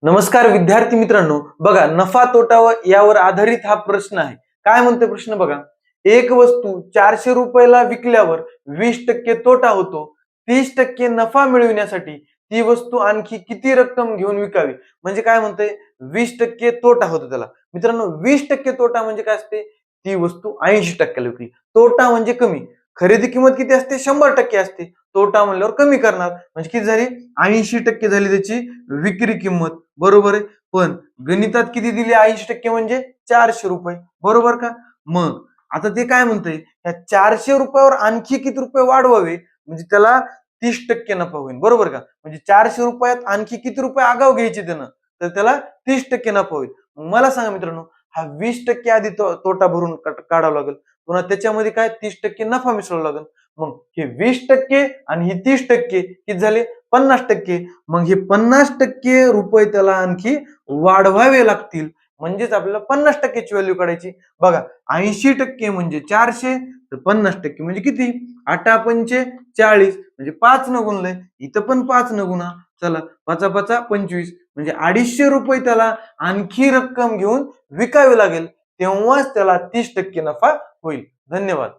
नमस्कार विद्यार्थी मित्रांनो, बघा नफा तोटा यावर आधारित हा प्रश्न आहे. काय म्हणते प्रश्न बघा, एक वस्तू 400 रुपयाला विकल्यावर 20% तोटा होतो. 30% नफा मिळविण्यासाठी ती वस्तू आणखी किती रक्कम घेऊन विकावी? म्हणजे काय म्हणते, 20% तोटा होतो त्याला. मित्रांनो, 20% तोटा म्हणजे काय असते? ती वस्तू 80%ला विकली. तोटा म्हणजे कमी. खरेदी किंमत किती असते? 100% असते. तोटा म्हणल्यावर कमी करणार म्हणजे किती झाली? 80% झाली त्याची विक्री किंमत. बरोबर आहे. पण गणितात किती दिली? 80% म्हणजे 400 रुपये. बरोबर का? मग आता ते काय म्हणतंय, या 400 रुपयावर आणखी किती रुपये वाढवावे म्हणजे त्याला 30% नफा होईल. बरोबर का? म्हणजे 400 रुपयात आणखी किती रुपये आगाऊ घ्यायचे त्यानं, तर त्याला 30% नफा होईल. मला सांगा मित्रांनो, हा 20% आधी तोटा भरून काढावा लागेल. पुन्हा त्याच्यामध्ये काय 30% नफा मिसळावा लागेल. मग हे 20% आणि हे 30% किती झाले? 50%. मग हे 50% रुपये त्याला आणखी वाढवावे लागतील. म्हणजेच आपल्याला 50% ची व्हॅल्यू काढायची. बघा, 80% म्हणजे 400, तर 50% म्हणजे किती? 8 पंचे 40 म्हणजे 5 न गुणलंय. इथं पण 5 न गुणा. चला, 5 5 25 म्हणजे 250 रुपये त्याला आणखी रक्कम घेऊन विकावी लागेल. तेव्हाच त्याला 30% नफा होईल. धन्यवाद.